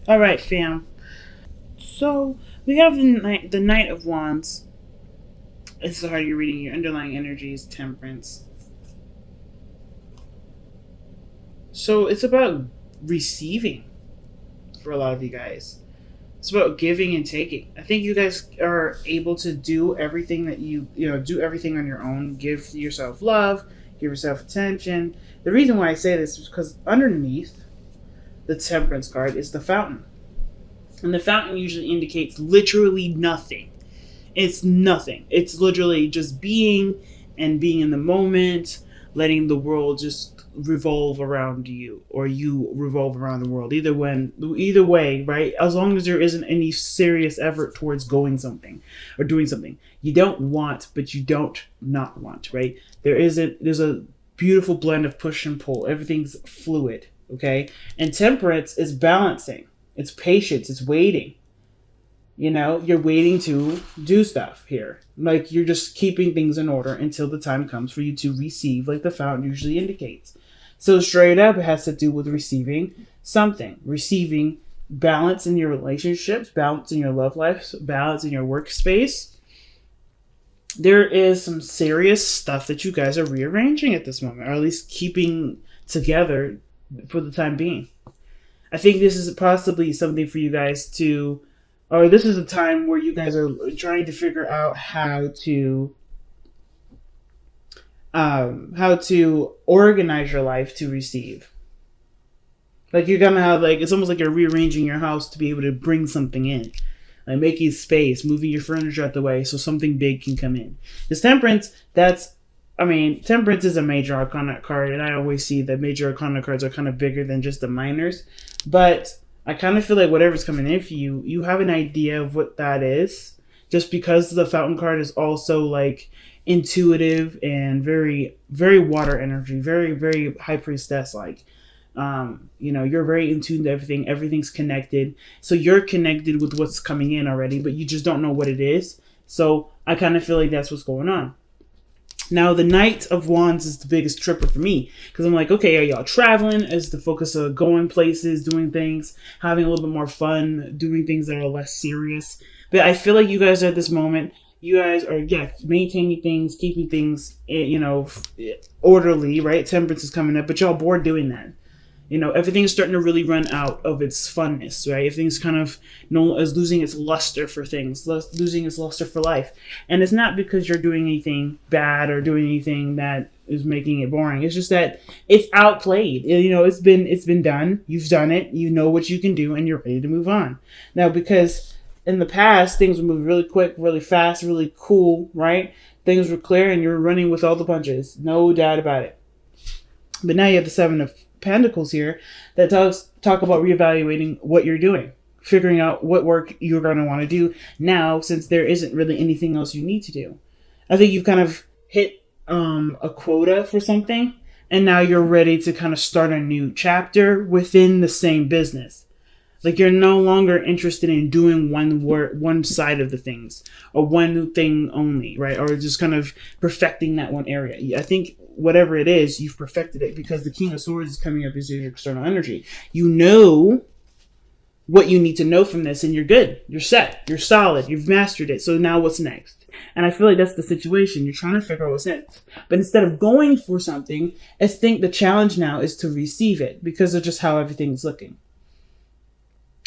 All right, fam. So we have the Knight of Wands. This is how you're reading your underlying energies, Temperance. So it's about receiving for a lot of you guys. It's about giving and taking. I think you guys are able to do everything that do everything on your own. Give yourself love, give yourself attention. The reason why I say this is because underneath the Temperance card is the Fountain. And the fountain usually indicates literally nothing. It's nothing. It's literally just being and being in the moment, letting the world just revolve around you, or you revolve around the world. Either way, right? As long as there isn't any serious effort towards going something or doing something. You don't want, but you don't not want, right? There's a beautiful blend of push and pull. Everything's fluid, okay? And temperance is balancing. It's patience. It's waiting. You're waiting to do stuff here. Like you're just keeping things in order until the time comes for you to receive, like the fountain usually indicates. So straight up, it has to do with receiving something. Receiving balance in your relationships, balance in your love life, balance in your workspace. There is some serious stuff that you guys are rearranging at this moment, or at least keeping together for the time being. I think this is possibly something for you guys to, or this is a time where you guys are trying to figure out how to organize your life to receive. Like you're gonna have it's almost like you're rearranging your house to be able to bring something in, like making space, moving your furniture out the way so something big can come in. This Temperance, Temperance is a major arcana card, and I always see that major arcana cards are kind of bigger than just the minors. But I kind of feel like whatever's coming in for you, you have an idea of what that is. Just because the Fountain card is also like intuitive and very, very water energy, very, very high priestess like. You're very in tune to everything. Everything's connected. So you're connected with what's coming in already, but you just don't know what it is. So I kind of feel like that's what's going on. Now, the Knight of Wands is the biggest tripper for me because I'm like, okay, are y'all traveling? Is the focus of going places, doing things, having a little bit more fun, doing things that are less serious? But I feel like you guys at this moment, you guys are, maintaining things, keeping things, orderly, right? Temperance is coming up, but y'all bored doing that. Everything's starting to really run out of its funness, right? Everything's kind of is losing its luster for things, losing its luster for life. And it's not because you're doing anything bad or doing anything that is making it boring. It's just that it's outplayed. It's been done. You've done it. You know what you can do, and you're ready to move on. Now, because in the past, things were moving really quick, really fast, really cool, right? Things were clear, and you're running with all the punches. No doubt about it. But now you have the Seven of Pentacles here that talk about reevaluating what you're doing, figuring out what work you're going to want to do now, since there isn't really anything else you need to do. I think you've kind of hit a quota for something, and now you're ready to kind of start a new chapter within the same business. Like you're no longer interested in doing one side of the things, or one thing only, right? Or just kind of perfecting that one area. I think whatever it is, you've perfected it because the King of Swords is coming up as your external energy. You know what you need to know from this, and you're good. You're set. You're solid. You've mastered it. So now what's next? And I feel like that's the situation. You're trying to figure out what's next. But instead of going for something, I think the challenge now is to receive it because of just how everything's looking.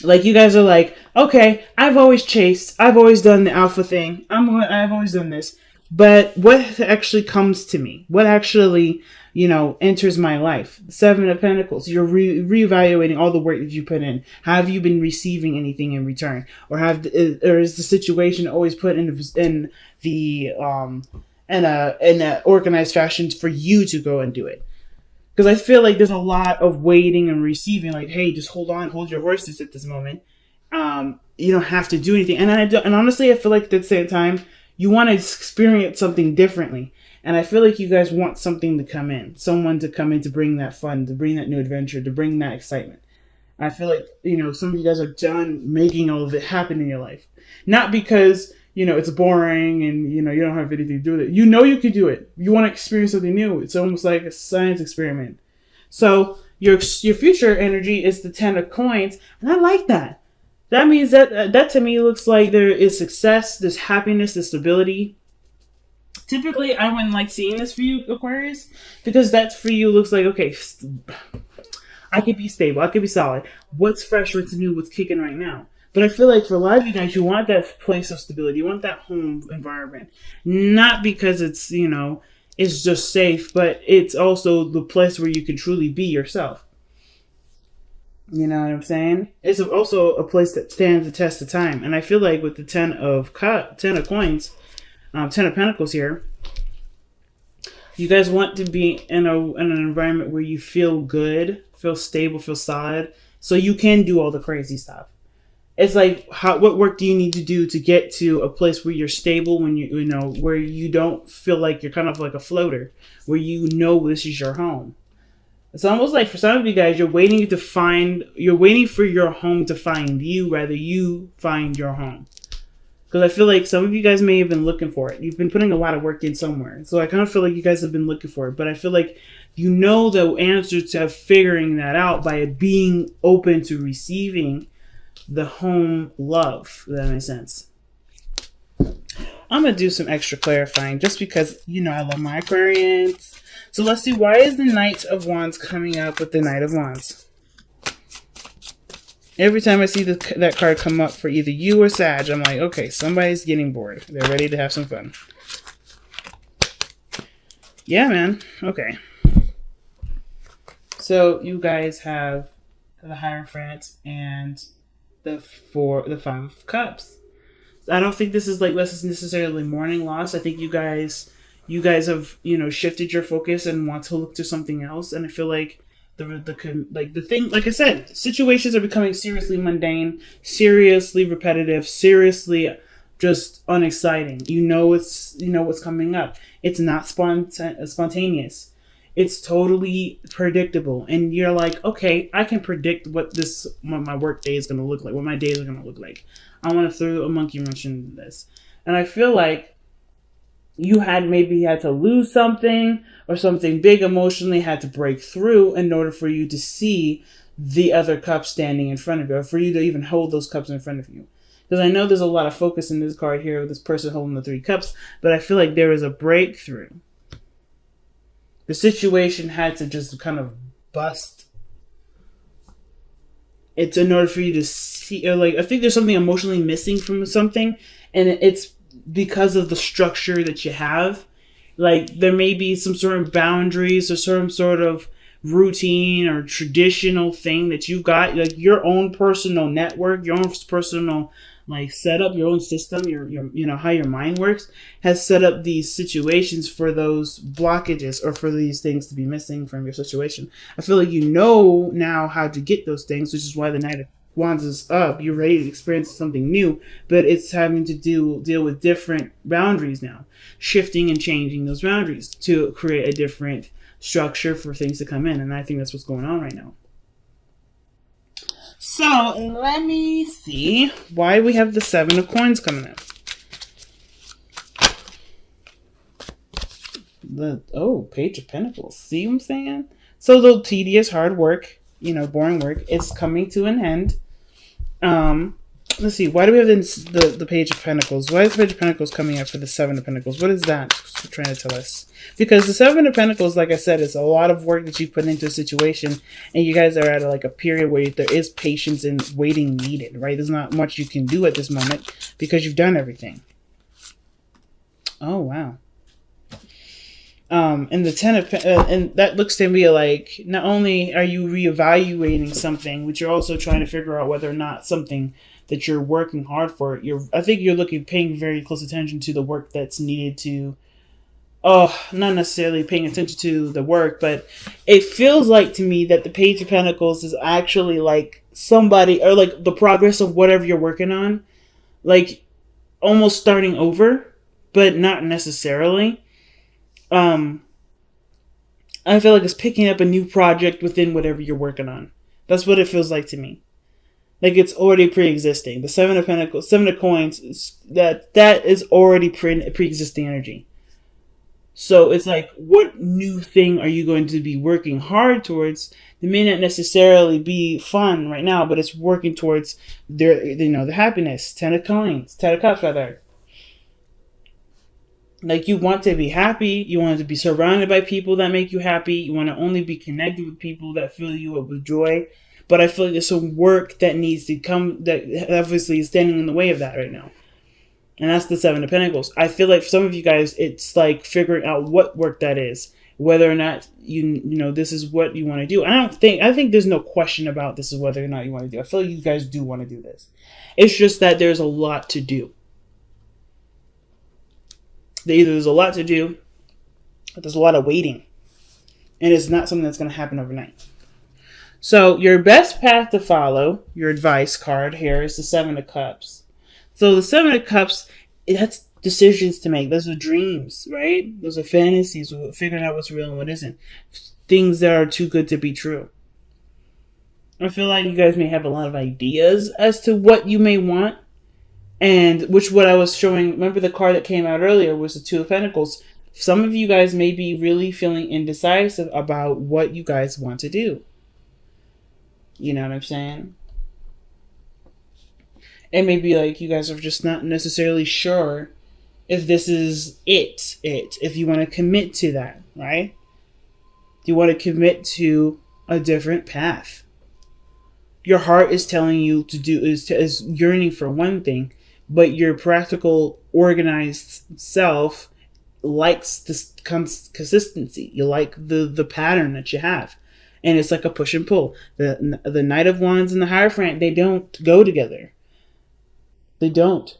Like you guys are like, okay, I've always chased. I've always done the alpha thing. I've always done this. But what actually comes to me? What actually, enters my life? Seven of Pentacles. You're reevaluating all the work that you put in. Have you been receiving anything in return, or is the situation always put in a organized fashion for you to go and do it? Because I feel like there's a lot of waiting and receiving. Like, hey, just hold on, hold your horses at this moment. You don't have to do anything. And honestly, I feel like at the same time, you want to experience something differently. And I feel like you guys want something to come in. Someone to come in to bring that fun, to bring that new adventure, to bring that excitement. I feel like, some of you guys are done making all of it happen in your life. Not because, it's boring and, you don't have anything to do with it. You can do it. You want to experience something new. It's almost like a science experiment. So, your future energy is the 10 of coins, and I like that. That means that to me looks like there is success, there's happiness, there's stability. Typically, I wouldn't like seeing this for you, Aquarius, because that for you looks like, okay, I could be stable, I could be solid. What's fresh, what's new, what's kicking right now? But I feel like for a lot of you guys, you want that place of stability, you want that home environment. Not because it's, it's just safe, but it's also the place where you can truly be yourself. You know what I'm saying? It's also a place that stands the test of time. And I feel like with the 10 of coins, 10 of Pentacles here, you guys want to be in an environment where you feel good, feel stable, feel solid, so you can do all the crazy stuff. It's like, what work do you need to do to get to a place where you're stable, when where you don't feel like you're kind of like a floater, where this is your home. It's almost like for some of you guys, you're waiting for your home to find you, rather you find your home. Because I feel like some of you guys may have been looking for it. You've been putting a lot of work in somewhere. So I kind of feel like you guys have been looking for it. But I feel like the answer to figuring that out by being open to receiving the home love. If that makes sense. I'm going to do some extra clarifying just because, I love my Aquarians. So let's see, why is the Knight of Wands coming up with the Knight of Wands? Every time I see that card come up for either you or Sag, I'm like, okay, somebody's getting bored. They're ready to have some fun. Yeah, man. Okay. So you guys have the Hierophant and the 5 of Cups. I don't think this is necessarily mourning loss. I think you guys have shifted your focus and want to look to something else. And I feel like the thing, like I said, situations are becoming seriously mundane, seriously repetitive, seriously just unexciting. What's coming up. It's not spontaneous. It's totally predictable, and you're like, okay, I can predict what my work day is going to look like, what my days are going to look like. I want to throw a monkey wrench into this, and I feel like you had to lose something or something big emotionally had to break through in order for you to see the other cup standing in front of you, or for you to even hold those cups in front of you. Because I know there's a lot of focus in this card here with this person holding the 3 cups, but I feel like there is a breakthrough. The situation had to just kind of bust. It's in order for you to see, or I think there's something emotionally missing from something, and it's because of the structure that you have. There may be some sort of boundaries or some sort of routine or traditional thing that you've got, your own personal network, your own personal setup, your own system, your how your mind works has set up these situations for those blockages or for these things to be missing from your situation. I feel like now how to get those things, which is why the Knight of Wands is up. You're ready to experience something new, but it's having to deal with different boundaries now, shifting and changing those boundaries to create a different structure for things to come in, and I think that's what's going on right now. So let me see why we have the 7 of Coins coming up. Page of Pentacles. See what I'm saying? So the tedious, hard work, boring work, is coming to an end. Let's see. Why do we have the Page of Pentacles? Why is the Page of Pentacles coming up for the 7 of Pentacles? What is that trying to tell us? Because the 7 of Pentacles, like I said, is a lot of work that you put into a situation, and you guys are at a period where there is patience and waiting needed, right? There's not much you can do at this moment because you've done everything. Oh, wow. And the 10 of and that looks to me like not only are you reevaluating something, but you're also trying to figure out whether or not something that you're working hard for. I think you're paying very close attention to the work that's needed to. Not necessarily paying attention to the work, but it feels like to me that the Page of Pentacles is actually somebody, or the progress of whatever you're working on, almost starting over, but not necessarily. I feel like it's picking up a new project within whatever you're working on. That's what it feels like to me. It's already pre-existing. The 7 of Pentacles, 7 of Coins, that is already pre-existing energy. So it's like, what new thing are you going to be working hard towards? It may not necessarily be fun right now, but it's working towards the happiness. Ten of coins, 10 of cups rather. Like, you want to be happy, you want to be surrounded by people that make you happy, you want to only be connected with people that fill you up with joy. But I feel like there's some work that needs to come, that obviously is standing in the way of that right now. And that's the Seven of Pentacles. I feel like for some of you guys, it's like figuring out what work that is, whether or not this is what you want to do. I think there's no question about this is whether or not you want to do. I feel like you guys do want to do this. It's just that there's a lot to do. There's a lot to do, but there's a lot of waiting. And it's not something that's going to happen overnight. So your best path to follow, your advice card here, is the Seven of Cups. So the Seven of Cups, that's decisions to make. Those are dreams, right? Those are fantasies, figuring out what's real and what isn't. Things that are too good to be true. I feel like you guys may have a lot of ideas as to what you may want. And what I was showing, remember the card that came out earlier was the Two of Pentacles. Some of you guys may be really feeling indecisive about what you guys want to do. You know what I'm saying? It may be like you guys are just not necessarily sure if this is if you want to commit to that, right? Do you want to commit to a different path? Your heart is telling you to do, is yearning for one thing, but your practical, organized self likes this consistency. You like the pattern that you have. And it's like a push and pull. The Knight of Wands and the Hierophant, they don't go together. They don't.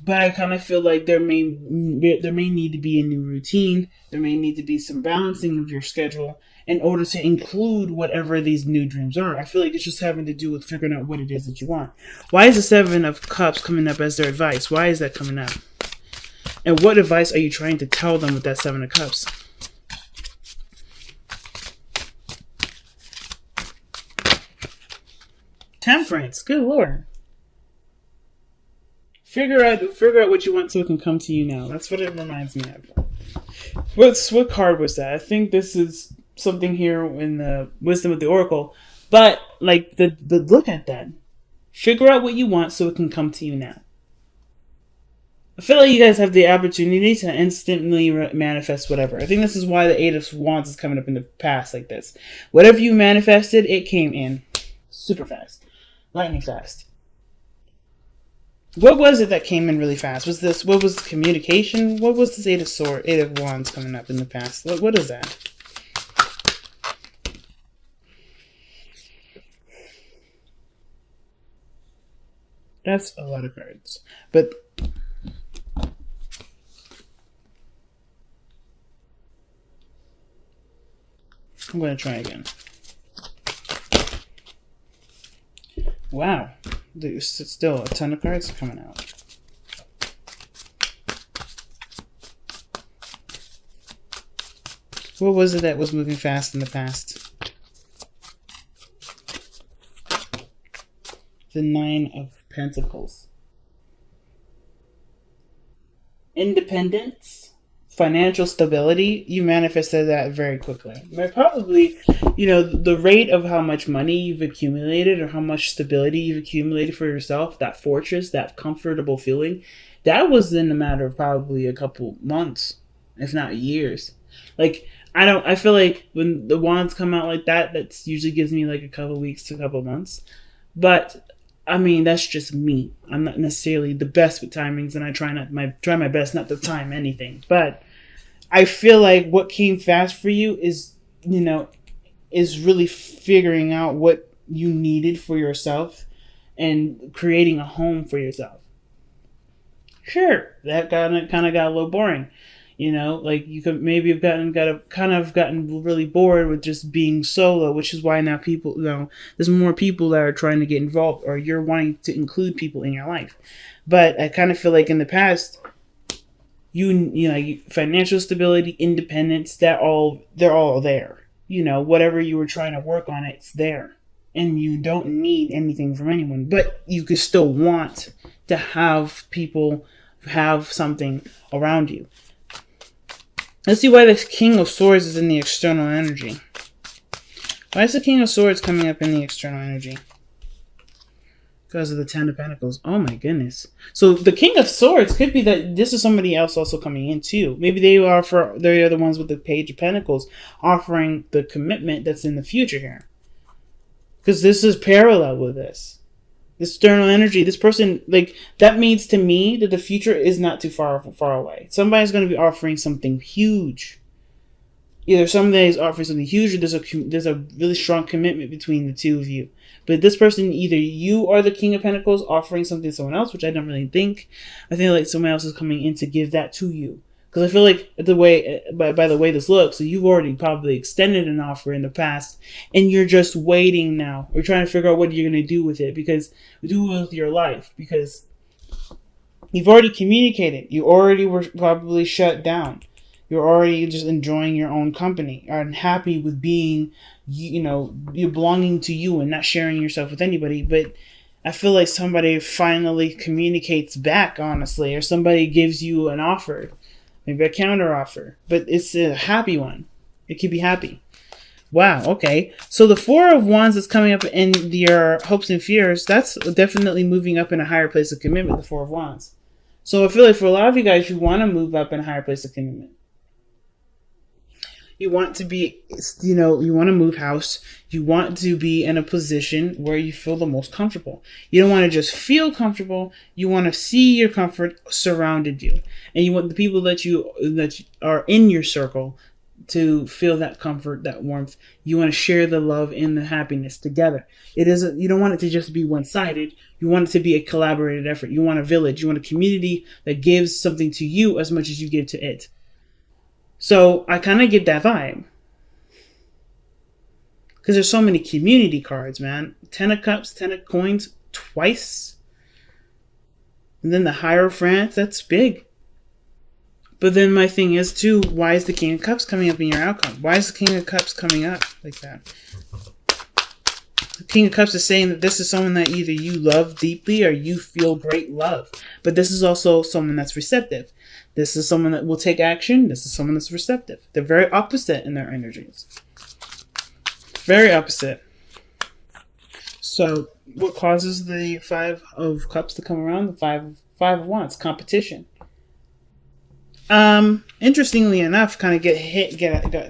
But I kind of feel like there may need to be a new routine. There may need to be some balancing of your schedule in order to include whatever these new dreams are. I feel like it's just having to do with figuring out what it is that you want. Why is the Seven of Cups coming up as their advice? Why is that coming up? And what advice are you trying to tell them with that Seven of Cups? Temperance. Good Lord. Figure out what you want so it can come to you now. That's what it reminds me of. What card was that? I think this is something here in the Wisdom of the Oracle. But like the look at that. Figure out what you want so it can come to you now. I feel like you guys have the opportunity to instantly manifest whatever. I think this is why the Eight of Wands is coming up in the past like this. Whatever you manifested, it came in super fast. Lightning fast. What was it that came in really fast? What was communication? What was this Eight of Wands coming up in the past? What is that? That's a lot of cards. But I'm going to try again. Wow. There's still a ton of cards coming out. What was it that was moving fast in the past? The Nine of Pentacles. Independence. Financial stability, you manifested that very quickly. But probably, the rate of how much money you've accumulated or how much stability you've accumulated for yourself, that fortress, that comfortable feeling, that was in a matter of probably a couple months, if not years. Like, I feel like when the wands come out like that, that usually gives me like a couple weeks to a couple months. But I mean, that's just me. I'm not necessarily the best with timings, and I try my best not to time anything. But I feel like what came fast for you is really figuring out what you needed for yourself and creating a home for yourself. Sure, that kind of got a little boring. Like you could maybe have gotten really bored with just being solo, which is why now there's more people that are trying to get involved, or you're wanting to include people in your life. But I kind of feel like in the past, financial stability, independence, they're all there. Whatever you were trying to work on, it's there. And you don't need anything from anyone, but you could still want to have people have something around you. Let's see why the King of Swords is in the external energy. Why is the King of Swords coming up in the external energy? Because of the Ten of Pentacles. Oh my goodness. So the King of Swords could be that this is somebody else also coming in too. Maybe they're the ones with the Page of Pentacles offering the commitment that's in the future here. Because this is parallel with this. This external energy, this person, like, that means to me that the future is not too far away. Somebody's going to be offering something huge. Either somebody is offering something huge, or there's a really strong commitment between the two of you. But this person, either you are the King of Pentacles offering something to someone else, which I don't really think. I think like someone else is coming in to give that to you. Because I feel like by the way this looks, so you've already probably extended an offer in the past, and you're just waiting now. We're trying to figure out what you're going to do with it, because do with your life, because you've already communicated. You already were probably shut down. You're already just enjoying your own company, and happy with being, you're belonging to you and not sharing yourself with anybody. But I feel like somebody finally communicates back, honestly, or somebody gives you an offer. Maybe a counter offer, but it's a happy one. It could be happy. Wow, okay. So the Four of Wands is coming up in your hopes and fears. That's definitely moving up in a higher place of commitment, the Four of Wands. So I feel like for a lot of you guys, you want to move up in a higher place of commitment. You want to be, you want to move house. You want to be in a position where you feel the most comfortable. You don't want to just feel comfortable. You want to see your comfort surrounded you. And you want the people that are in your circle to feel that comfort, that warmth. You want to share the love and the happiness together. You don't want it to just be one-sided. You want it to be a collaborated effort. You want a village. You want a community that gives something to you as much as you give to it. So I kind of get that vibe. Because there's so many community cards, man. 10 of Cups, 10 of Coins, twice. And then the Hierophant, that's big. But then my thing is, too, why is the King of Cups coming up in your outcome? Why is the King of Cups coming up like that? The King of Cups is saying that this is someone that either you love deeply or you feel great love. But this is also someone that's receptive. This is someone that will take action. This is someone that's receptive. They're very opposite in their energies. Very opposite. So what causes the Five of Cups to come around? The Five of Wands. Competition. Interestingly enough, kind of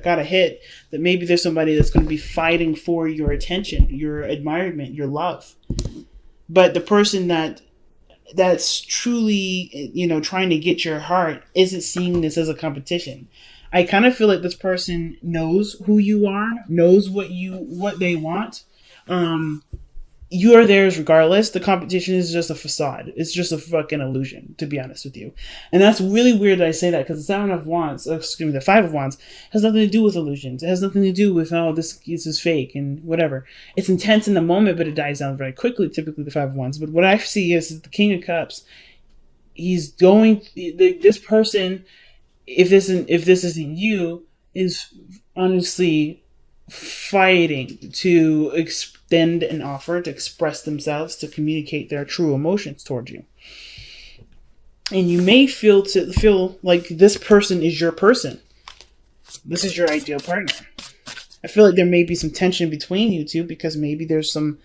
got a hit that maybe there's somebody that's going to be fighting for your attention, your admirement, your love. But the person that's truly, trying to get your heart isn't seeing this as a competition. I kind of feel like this person knows who you are, knows what they want. You are theirs regardless. The competition is just a facade. It's just a fucking illusion, to be honest with you. And that's really weird that I say that, because the Seven of Wands, the Five of Wands, has nothing to do with illusions. It has nothing to do with, this is fake and whatever. It's intense in the moment, but it dies down very quickly, typically the Five of Wands. But what I see is the King of Cups. This person, if this isn't you, is honestly fighting to extend an offer, to express themselves, to communicate their true emotions towards you. And you may feel like this person is your person. This is your ideal partner. I feel like there may be some tension between you two, because maybe there's some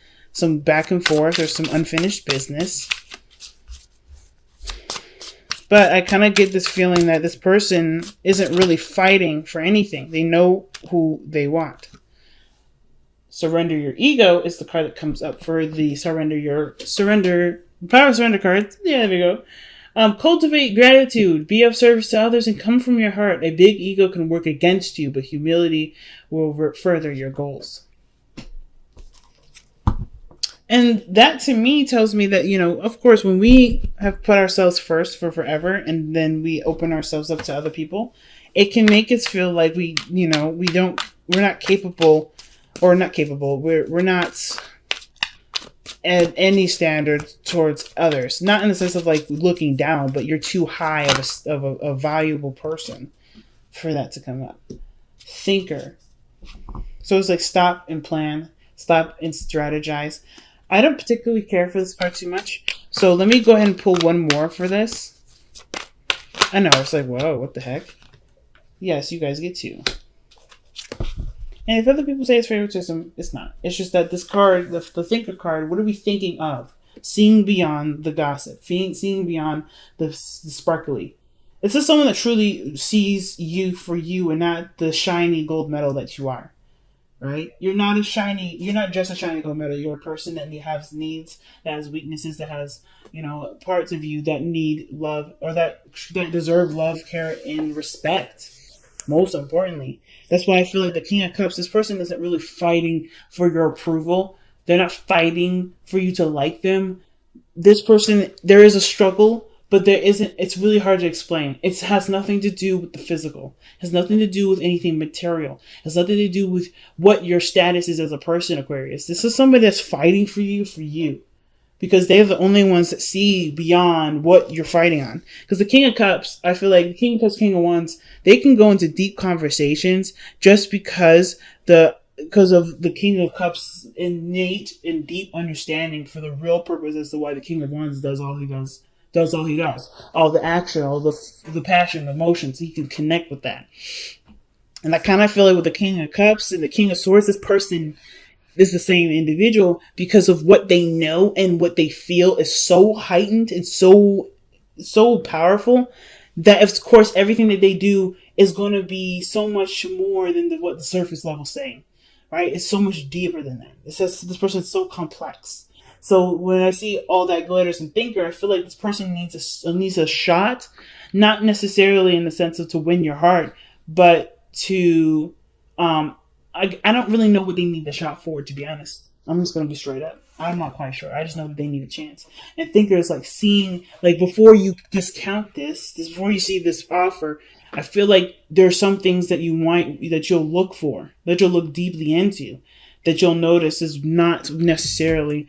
back and forth, there's some unfinished business. But I kind of get this feeling that this person isn't really fighting for anything. They know who they want. Surrender Your Ego is the card that comes up for the Power of Surrender card. Yeah, there we go. Cultivate gratitude. Be of service to others and come from your heart. A big ego can work against you, but humility will further your goals. And that to me tells me that, of course, when we have put ourselves first for forever and then we open ourselves up to other people, it can make us feel like we're not capable, or not capable. We're not at any standard towards others. Not in the sense of like looking down, but you're too high of a valuable person for that to come up. Thinker. So it's like stop and plan, stop and strategize. I don't particularly care for this card too much. So let me go ahead and pull one more for this. I know, it's like, whoa, what the heck? Yes, you guys get 2. And if other people say it's favoritism, it's not. It's just that this card, the thinker card, what are we thinking of? Seeing beyond the gossip, seeing beyond the sparkly. It's just someone that truly sees you for you and not the shiny gold medal that you are. Right? You're not just a shiny gold medal. You're a person that has needs, that has weaknesses, that has, parts of you that need love or that deserve love, care, and respect. Most importantly. That's why I feel like the King of Cups, this person isn't really fighting for your approval. They're not fighting for you to like them. This person, there is a struggle, but there isn't. It's really hard to explain. It has nothing to do with the physical. It has nothing to do with anything material. It has nothing to do with what your status is as a person, Aquarius. This is somebody that's fighting for you. Because they're the only ones that see beyond what you're fighting on. Because the King of Cups, I feel like the King of Cups, King of Wands, they can go into deep conversations just because of the King of Cups' innate and deep understanding for the real purpose as to why the King of Wands does all he does. All the action, all the passion, the emotions. He can connect with that. And I kind of feel like with the King of Cups and the King of Swords, this person is the same individual because of what they know and what they feel is so heightened and so powerful that, of course, everything that they do is going to be so much more than what the surface level is saying, right? It's so much deeper than that. It says this person is so complex. So when I see all that glitters and thinker, I feel like this person needs a shot, not necessarily in the sense of to win your heart, but to I don't really know what they need the shot for, to be honest. I'm just going to be straight up. I'm not quite sure. I just know that they need a chance. And Thinker is like seeing, like before you discount before you see this offer, I feel like there are some things that you'll look for, that you'll look deeply into, that you'll notice is not necessarily